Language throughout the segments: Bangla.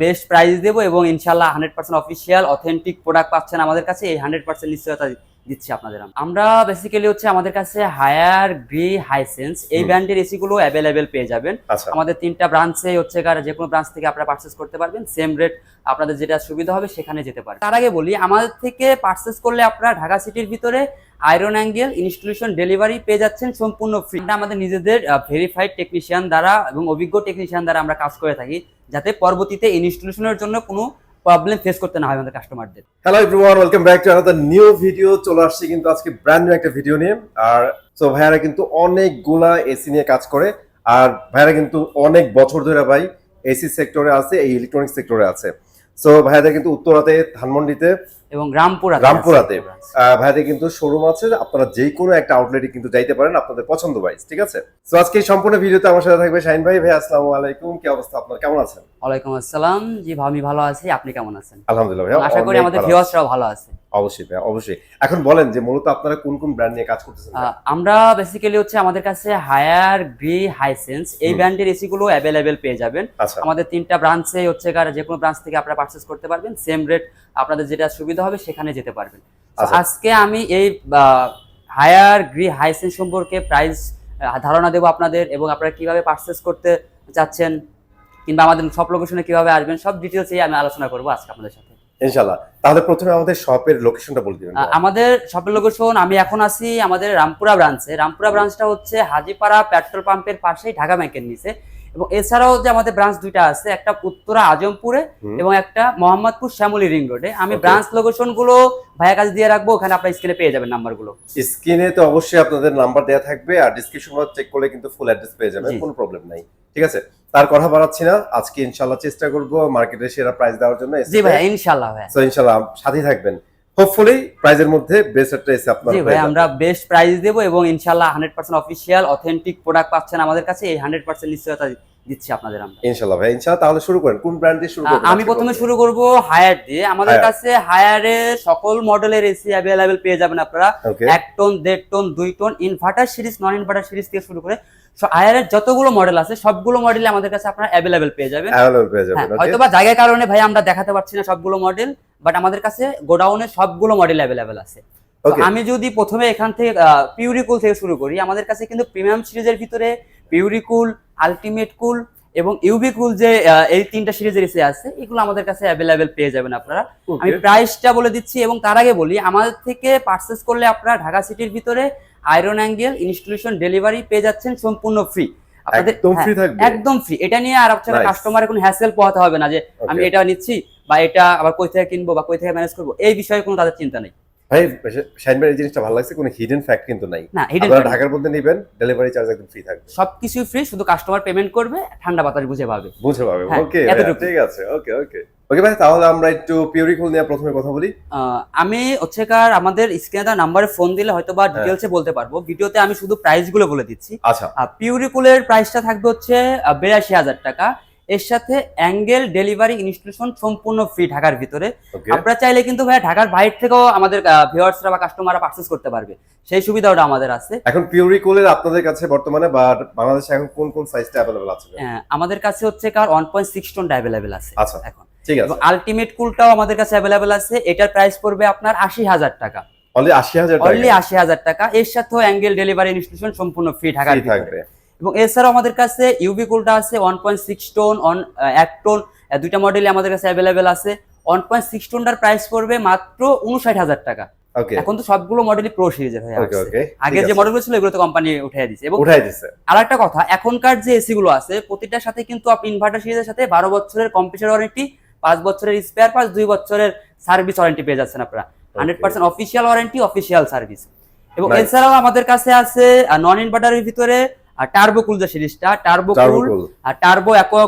বেস্ট প্রাইস দেবো এবং ইনশাল্লাহ 100% অফিসিয়াল অথেন্টিক প্রোডাক্ট পাচ্ছেন আমাদের কাছে। এই 100% নিশ্চয়তা দিচ্ছি আপনাদের। আমরা বেসিক্যালি হচ্ছে আমাদের কাছে হায়ার গ্রি হাইসেন্স এই ব্র্যান্ডের এসি গুলো অ্যাভেলেবেল পেয়ে যাবেন। আমাদের 3টা ব্রাঞ্চে হচ্ছে যে কোনো ব্রাঞ্চ থেকে আপনারা পারচেস করতে পারবেন। সেম রেট আপনাদের যেটা সুবিধা হবে সেখানে যেতে পারেন। তার আগে বলি, আমাদের থেকে পারচেস করলে আপনারা ঢাকা সিটির ভিতরে আয়রন অ্যাঙ্গেল ইনস্টলেশন ডেলিভারি পেয়ে যাচ্ছেন সম্পূর্ণ ফ্রি। আমাদের নিজেদের ভেরিফাইড টেকনিশিয়ান দ্বারা এবং অভিজ্ঞ টেকনিশিয়ান দ্বারা আমরা কাজ করে থাকি, যাতে পরবর্তীতে ইনস্টলেশনের জন্য কোনো প্রবলেম ফেস করতে না হয় আমাদের কাস্টমারদের। Hello everyone, welcome back to another new video. চলে আসছি কিন্তু আজকে ব্র্যান্ড নিউ একটা ভিডিও নিয়ে। আর সো ভাইয়ারা কিন্তু অনেকগুলা এসি নিয়ে কাজ করে, আর ভাইয়ারা কিন্তু অনেক বছর ধরে ভাই এসি সেক্টরে আছে, এই ইলেকট্রনিক সেক্টরে আছে। সো ভাইয়াদের কিন্তু উত্তরাতে, ধানমন্ডিতে এবং রামপুরাতে ভাইয়াদের কিন্তু শোরুম আছে। আপনারা যে কোনো একটা আউটলেটে কিন্তু যাইতে পারেন আপনাদের পছন্দ ওয়াইজ, ঠিক আছে? সো আজকে সম্পূর্ণ ভিডিওতে আমার সাথে থাকবে শাহিন ভাই। ভাই আসসালামু আলাইকুম, কি অবস্থা আপনার, কেমন আছেন? ওয়ালাইকুম আসসালাম। জি ভাই, আমি ভালো আছি, আপনি কেমন আছেন? আলহামদুলিল্লাহ ভাই, আশা করি আমাদের ভিউয়ার্সরাও ভালো আছে। অবশ্যই ভাই, অবশ্যই। এখন বলেন যে মূলত আপনারা কোন কোন ব্র্যান্ড নিয়ে কাজ করতেছেন? আমরা বেসিক্যালি হচ্ছে আমাদের কাছে হায়ার গ্রি হাইসেন্স এই ব্র্যান্ডের এসি গুলো অ্যাভেলেবেল পেয়ে যাবেন। আমাদের 3টা ব্রাঞ্চে হচ্ছে যে কোনো ব্রাঞ্চ থেকে আপনারা পারচেস করতে পারবেন। সেম রেট আপনাদের যেটা সুবিধা হবে সেখানে যেতে পারবেন। আজকে আমি এই হায়ার গ্রি হাইসেন্স সম্পর্কে প্রাইস ধারণা দেবো আপনাদের, এবং আপনারা কিভাবে পারচেস করতে চাচ্ছেন কিংবা আমাদের সব লোকেশনে কিভাবে আসবেন, সব ডিটেলসই আমি আলোচনা করবো আজকে আপনাদের সাথে ইনশাআল্লাহ। তাহলে প্রথমে আমাদের শপের লোকেশনটা বলে দিবেন। আমাদের শপের লোকেশন, আমি এখন আছি আমাদের রামপুরা ব্রাঞ্চে। রামপুরা ব্রাঞ্চটা হচ্ছে হাজীপাড়া পেট্রোল পাম্পের পাশেই, ঢাকা ব্যাংকের নিচে। এবং এছাড়াও যে আমাদের ব্রাঞ্চ দুইটা আছে, একটা উত্তরা আজমপুরে এবং একটা মোহাম্মদপুর শ্যামলী রিং রোডে। আমি ব্রাঞ্চ লোকেশন গুলো ভাইয়ের কাছে দিয়ে রাখবো, ওখানে আপনার স্ক্রিনে পেয়ে যাবেন নাম্বারগুলো। স্ক্রিনে তো অবশ্যই আপনাদের নাম্বার দেওয়া থাকবে, আর ডিসক্রিপশন বক্স চেক করলে কিন্তু ফুল অ্যাড্রেস পেয়ে যাবেন, কোনো প্রবলেম নাই, ঠিক আছে? তার কথা বাড়াচ্ছি না, আজকে ইনশাআল্লাহ চেষ্টা করব মার্কেটে সেরা প্রাইস দেওয়ার জন্য। জি ভাই, ইনশাআল্লাহ ভাই। সো ইনশাআল্লাহ সাথেই থাকবেন, হোপফুলি প্রাইজের মধ্যে বেস্ট একটা এসে আপনারা। জি ভাই, আমরা বেস্ট প্রাইস দেব এবং ইনশাআল্লাহ 100% অফিশিয়াল অথেন্টিক প্রোডাক্ট পাচ্ছেন আমাদের কাছে। এই 100% নিশ্চয়তা দিচ্ছি আপনাদের আমরা, ইনশাআল্লাহ ভাই। ইনশাআল্লাহ, তাহলে শুরু করেন, কোন ব্র্যান্ড দিয়ে শুরু করবেন? আমি প্রথমে শুরু করব হায়ার দিয়ে। আমাদের কাছে হায়ারের সকল মডেলের এসি अवेलेबल পেয়ে যাবেন আপনারা। 1 ton, 1.5 ton, 2 ton, inverter series, non inverter series থেকে শুরু করে হায়ারের যতগুলো মডেল আছে সবগুলো মডেল আমাদের কাছে আপনারা अवेलेबल পেয়ে যাবেন। হয়তোবা জায়গার কারণে ভাই আমরা দেখাতে পারছি না সবগুলো মডেল, বাট আমাদের কাছে গোডাউনে সবগুলো মডেল अवेलेबल আছে। আমি যদি প্রথমে এখান থেকে পিউরিকুল থেকে শুরু করি, আমাদের কাছে কিন্তু প্রিমিয়াম সিরিজের ভিতরে পিউরিকুল, আলটিমেট কুল এবং ইউবি কুল যে এই 3টা সিরিজের এসি আছে, এগুলো আমাদের কাছে अवेलेबल পেয়ে যাবেন আপনারা। আমি প্রাইসটা বলে দিচ্ছি, এবং তার আগে বলি, আমাদের থেকে পারচেজ করলে আপনারা ঢাকা সিটির ভিতরে আয়রন অ্যাঙ্গেল ইনস্টলেশন ডেলিভারি পেয়ে যাচ্ছেন সম্পূর্ণ ফ্রি। আপনাদের একদম ফ্রি। এটা নিয়ে আর আপনারা কাস্টমারের কোনো হ্যাসেল পোহাতে হবে না যে আমি এটা নিচ্ছি বা এটা আবার কই থেকে কিনবো বা কই থেকে ম্যানেজ করবো, এই বিষয়ে কোনো তাদের চিন্তা নেই। ভাই শাহিন ভাই, এই জিনিসটা ভালো লাগছে, কোনো হিডেন ফ্যাক্ট কিন্তু নাই। আপনারা ঢাকার মধ্যে নেবেন, ডেলিভারি চার্জ একদম ফ্রি থাকবে, সবকিছু ফ্রি, শুধু কাস্টমার পেমেন্ট করবে, ঠান্ডা বাতাস বুঝে পাবে। ওকে, ঠিক আছে, ওকে ওকে ওকে ভাই। তাহলে আমরা একটু পিউরিকুল নিয়ে প্রথমে কথা বলি। আমি হচ্ছে আমাদের স্ক্রিনে দেওয়া নম্বরে ফোন দিলে হয়তো বা ডিটেইলসে বলতে পারবো। ভিডিওতে আমি শুধু প্রাইস গুলো বলে দিচ্ছি। আচ্ছা, পিউরিকুলের প্রাইসটা থাকবে হচ্ছে 82,000 টাকা। এর সাথে অ্যাঙ্গেল ডেলিভারি ইনস্টলেশন সম্পূর্ণ ফ্রি ঢাকার ভিতরে। আপনারা চাইলে কিন্তু ভাই ঢাকার বাইরে থেকেও আমাদের ভিউয়ার্সরা বা কাস্টমাররা পারচেজ করতে পারবে, সেই সুবিধাটা আমাদের আছে। এখন পিউরিকুলের আপনাদের কাছে বর্তমানে বা বাংলাদেশে এখন কোন কোন সাইজটা अवेलेबल আছে? আমাদের কাছে হচ্ছে 1.6 টন अवेलेबल আছে। আচ্ছা, এখন ঠিক আছে। এবং আলটিমেট কুলটাও আমাদের কাছে अवेलेबल আছে। এটার প্রাইস পড়বে আপনার 80,000 টাকা। অনলি 80,000 টাকা? অনলি 80,000 টাকা। এর সাথেও অ্যাঙ্গেল ডেলিভারি ইনস্টলেশন সম্পূর্ণ ফ্রি ঢাকার ভিতরে। এবং এছাড়াও আমাদের কাছে ইউবি কুলটা আছে 1.6 টন, 1 টন, দুইটা মডেলই আমাদের কাছে अवेलेबल আছে। 1.6 টনটার প্রাইস পড়বে মাত্র 59,000 টাকা। এখন তো সবগুলো মডেলই প্রো সিরিজের হয়ে আছে। আগে যে মডেলগুলো ছিল এগুলো তো কোম্পানি উঠিয়ে দিয়েছে। এবং আরেকটা কথা, এখনকার যে এসি গুলো আছে প্রতিটার সাথে কিন্তু আপনি ইনভার্টার সিরিজের সাথে 12 বছরের কম্প্রেসর ওয়ারেন্টি, 5 বছরের স্পেয়ার পার্টস, 2 বছরের সার্ভিস ওয়ারেন্টি পেয়ে যাচ্ছেন আপনারা। 100% অফিশিয়াল ওয়ারেন্টি, অফিশিয়াল সার্ভিস। এবং এছাড়াও আমাদের কাছে আছে নন ইনভার্টারের ভিতরে টার্বো কুল যে সিরিজটা, টার্বো কুল আর টার্বো অ্যাকোয়া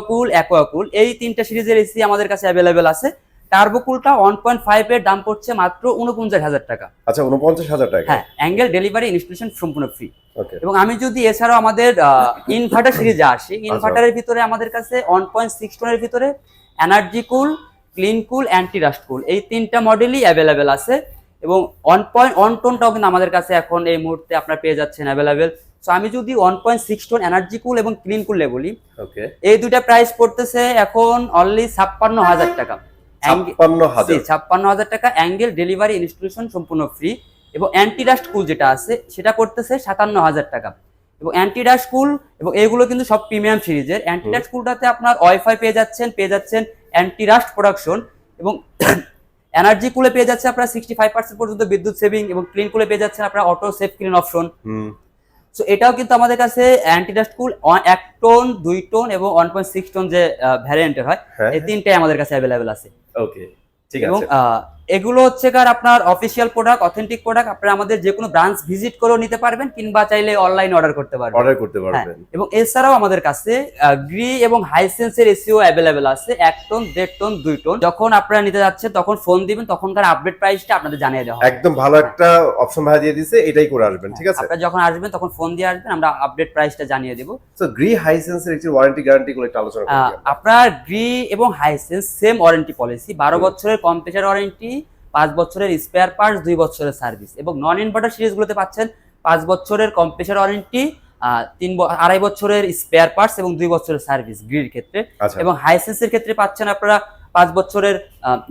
কুল, এই 3টা সিরিজের এসি আমাদের কাছে अवेलेबल আছে। টার্বো কুলটা 1.5 এর দাম পড়ছে মাত্র 49,000 টাকা। আচ্ছা, 49,000 টাকা। হ্যাঁ, অ্যাঙ্গেল ডেলিভারি ইনস্টলেশন সম্পূর্ণ ফ্রি। এবং আমি যদি এছাড়াও আমাদের ইনভার্টার সিরিজে আসি, ইনভার্টারের ভিতরে আমাদের কাছে 1.6 টনের ভিতরে energy cool, clean cool, anti rust cool, এই 3টা মডেলই अवेलेबल আছে। এবং 1.1 টনটাও কিন্তু আমাদের কাছে এখন এই মুহূর্তে আপনারা পেয়ে যাচ্ছেন अवेलेबल। তো আমি যদি 1.6 টন এনার্জি কুল এবং ক্লিন কুল বলি, ওকে, এই দুইটা প্রাইস পড়তেছে এখন অনলি 56,000 টাকা। 56,000 টাকা। অ্যাঙ্গেল ডেলিভারি ইনস্টলেশন সম্পূর্ণ ফ্রি। এবং অ্যান্টি ডাস্ট কুল যেটা আছে সেটা পড়তেছে 57,000 টাকা। এবং অ্যান্টি ডাস্ট কুল এবং এগুলো কিন্তু সব প্রিমিয়াম সিরিজের। অ্যান্টি ডাস্ট কুলটাতে আপনার ওয়াইফাই পেয়ে যাচ্ছেন অ্যান্টি রাস্ট প্রোডাকশন, এবং এনার্জি কুলে পেয়ে যাচ্ছে আপনারা 65% পর্যন্ত বিদ্যুৎ সেভিং, এবং ক্লিন কুলে পেয়ে যাচ্ছেন আপনারা auto save clean option. So এটাও কিন্তু আমাদের কাছে অ্যান্টি ডাস্ট কুল 1 টন, 2 টন এবং 1.6 টন যে ভ্যারিয়েন্টের হয়, এই তিনটাই আমাদের কাছে অ্যাভেলেবেল আছে। ওকে, ঠিক এবং আছে। এগুলো হচ্ছে কার আপনার অফিসিয়াল প্রোডাক্ট, অথেন্টিক প্রোডাক্ট। আপনারা আমাদের যে কোনো ব্রাঞ্চ ভিজিট করেও নিতে পারবেন, কিংবা চাইলে অনলাইন অর্ডার করতে পারবেন। এবং এছাড়াও আমাদের কাছে গ্রি এবং হাইসেন্সের এসিও অ্যাভেলেবেল আছে 1 টন, 1.5 টন, 2 টন। যখন আপনারা নিতে যাচ্ছেন তখন ফোন দিবেন, তখনকার আপডেট প্রাইসটা আপনাদের জানিয়ে দেওয়া হবে। একদম ভালো একটা অপশন ভাই দিয়ে দিয়েছে, এটাই করে আসবেন, ঠিক আছে? আপনারা যখন আসবেন তখন ফোন দিয়ে আসবেন, আমরা আপডেট প্রাইসটা জানিয়ে দেব। সো গ্রি হাইসেন্সের একটু ওয়ারেন্টি গ্যারান্টি গুলো একটু আলোচনা করি। আপনার গ্রি এবং হাইসেন্স সেম ওয়ারেন্টি পলিসি, 12 বছরের কম্প্রেসার ওয়ারেন্টি, 5 বছরের স্পেয়ার পার্টস, 2 বছরের সার্ভিস। এবং নন ইনভার্টার সিরিজগুলোতে পাচ্ছেন 5 বছরের কম্প্রেসার ওয়ারেন্টি, 2.5 বছরের স্পেয়ার পার্টস এবং 2 বছরের সার্ভিস গ্রির ক্ষেত্রে। এবং হাইসেন্সের ক্ষেত্রে পাচ্ছেন আপনারা 5 বছরের,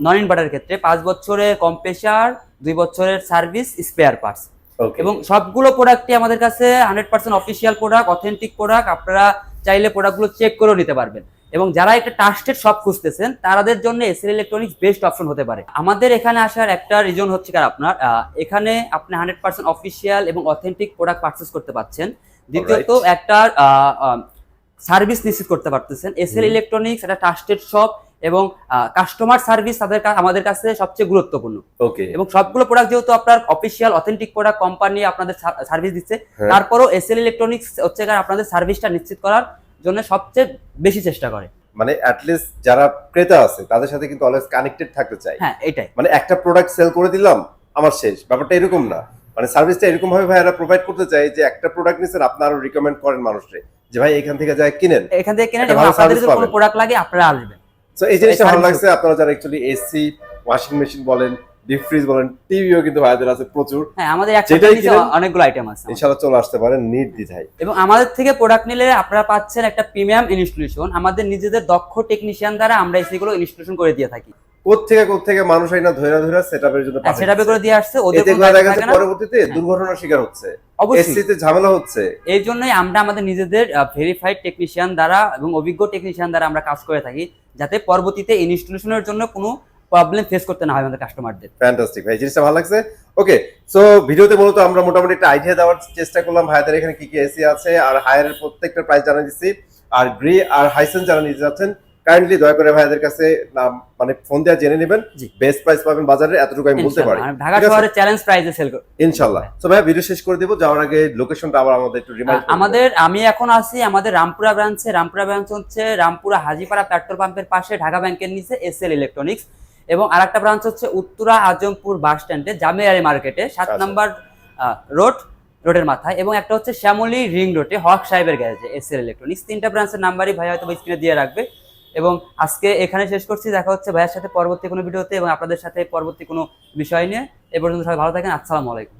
নন ইনভার্টারের ক্ষেত্রে 5 বছরের কম্প্রেসার, 2 বছরের সার্ভিস, স্পেয়ার পার্টস। এবং সবগুলো প্রোডাক্টই আমাদের কাছে 100% অফিসিয়াল প্রোডাক্ট, অথেন্টিক প্রোডাক্ট। আপনারা চাইলে প্রোডাক্টগুলো চেক করেও নিতে পারবেন। এবং যারা একটা ট্রাস্টেড শপ খুঁজতেছেন তাদের জন্য এসএল ইলেকট্রনিক্স বেস্ট অপশন হতে পারে। আমাদের এখানে আসার একটা রিজন হচ্ছে কার আপনার এখানে আপনি 100% অফিসিয়াল এবং অথেন্টিক প্রোডাক্ট পারচেজ করতে পারছেন। দ্বিতীয়ত একটা সার্ভিস নিশ্চিত করতে পারতেছেন। এসএল ইলেকট্রনিক্স একটা ট্রাস্টেড শপ, এবং কাস্টমার সার্ভিস আমাদের কাছে সবচেয়ে গুরুত্বপূর্ণ। এবং সবগুলো প্রোডাক্ট যেহেতু আপনার অফিসিয়াল অথেন্টিক প্রোডাক্ট, কোম্পানি আপনাদের সার্ভিস দিচ্ছে, তারপরও এসএল ইলেকট্রনিক্স হচ্ছে আপনাদের সার্ভিসটা নিশ্চিত করার জন্য সবচেয়ে বেশি চেষ্টা করে। মানে অ্যাটলিস্ট যারা ক্রেতা আছে তাদের সাথে কিন্তু অলওয়েজ কানেক্টেড থাকতে চাই। হ্যাঁ, এটাই। মানে একটা প্রোডাক্ট সেল করে দিলাম আমার শেষ, ব্যাপারটা এরকম না। মানে সার্ভিসটা এরকম ভাবে ভাইরা প্রোভাইড করতে চাই যে একটা প্রোডাক্ট নিছেন, আপনারা রিকমেন্ড করেন মানুষকে যে ভাই এখান থেকে যায় কিনেন, এখান থেকে কিনেন, এবং আপনাদের যদি কোনো প্রোডাক্ট লাগে আপনারা আসবেন। সো এই জিনিসটা ভালো লাগছে। আপনারা যারা অ্যাকচুয়ালি এসি, ওয়াশিং মেশিন বলেন, ডিপ ফ্রিজ বলেন, টিভিও কিন্তু ভাইদের আছে প্রচুর। হ্যাঁ, আমাদের একসাথে অনেকগুলো আইটেম আছে, ইনশাআল্লাহ চলে আসতে পারেন নির্দ্বিধায়। এবং আমাদের থেকে প্রোডাক্ট নিলে আপনারা পাচ্ছেন একটা প্রিমিয়াম ইনস্টলেশন। আমাদের নিজেদের দক্ষ টেকনিশিয়ান দ্বারা আমরা এসিগুলো ইনস্টলেশন করে দিয়ে থাকি। কোত্থেকে মানুষ আইনা ধরে সেটআপের জন্য পাঠাচ্ছে, সেটআপে করে দিয়ে আসছে। ওদের পরবর্তীতে দুর্ঘটনার শিকার হচ্ছে, এসিতে ঝামেলা হচ্ছে। এই জন্যই আমরা আমাদের নিজেদের ভেরিফাইড টেকনিশিয়ান দ্বারা এবং অভিজ্ঞ টেকনিশিয়ান দ্বারা আমরা কাজ করে থাকি, যাতে পরবর্তীতে ইনস্টলেশনের জন্য কোনো প্রবলেম ফেস করতে না হয় আমাদের কাস্টমারদের। ফ্যান্টাস্টিক ভাই, জিনিসটা ভালো লাগছে। ওকে, সো ভিডিওতে মূলত আমরা মোটামুটি একটা আইডিয়া দেওয়ার চেষ্টা করলাম ভাইদের এখানে কি কি এসি আছে, আর হায়ারের প্রত্যেকটা প্রাইস জানিয়ে দিচ্ছি। আর গ্রি আর হাইসেন্স যারা নিতে যাচ্ছেন কাইন্ডলি দয়া করে ভাইদের কাছে মানে ফোন দিয়ে জেনে নেবেন, বেস্ট প্রাইস পাবেন বাজারে, এতটুকু আমি বলতে পারি। ঢাকা শহরে চ্যালেঞ্জ প্রাইসে সেল করব ইনশাআল্লাহ। সো ভাই ভিডিও শেষ করে দেব, যাওয়ার আগে লোকেশনটা আবার আমাদের একটু রিমাইন্ড আমি এখন আছি আমাদের রামপুরা ব্রাঞ্চে। রামপুরা ব্রাঞ্চ হচ্ছে রামপুরা হাজিপাড়া পেট্রোল পাম্পের পাশে, ঢাকা ব্যাংকের নিচে এসএল ইলেকট্রনিক্স। এবং আরেকটা ব্রাঞ্চ হচ্ছে উত্তরা আজমপুর বাস স্ট্যান্ডে, জামিয়ারি মার্কেটে 7 নম্বর রোডের মাথায়। এবং একটা হচ্ছে শ্যামলী রিং রোডে হক সাহেবের গ্যারেজে এসএল ইলেকট্রনিক্স। 3টা ব্রাঞ্চের নাম্বারই ভাই হয়তো স্ক্রিনে দিয়ে রাখবে। এবং আজকে এখানে শেষ করছি, দেখা হচ্ছে ভাইয়ের সাথে পরবর্তী কোনো ভিডিওতে এবং আপনাদের সাথে পরবর্তী কোনো বিষয় নিয়ে। এ পর্যন্ত সবাই ভালো থাকেন। আসসালামু আলাইকুম।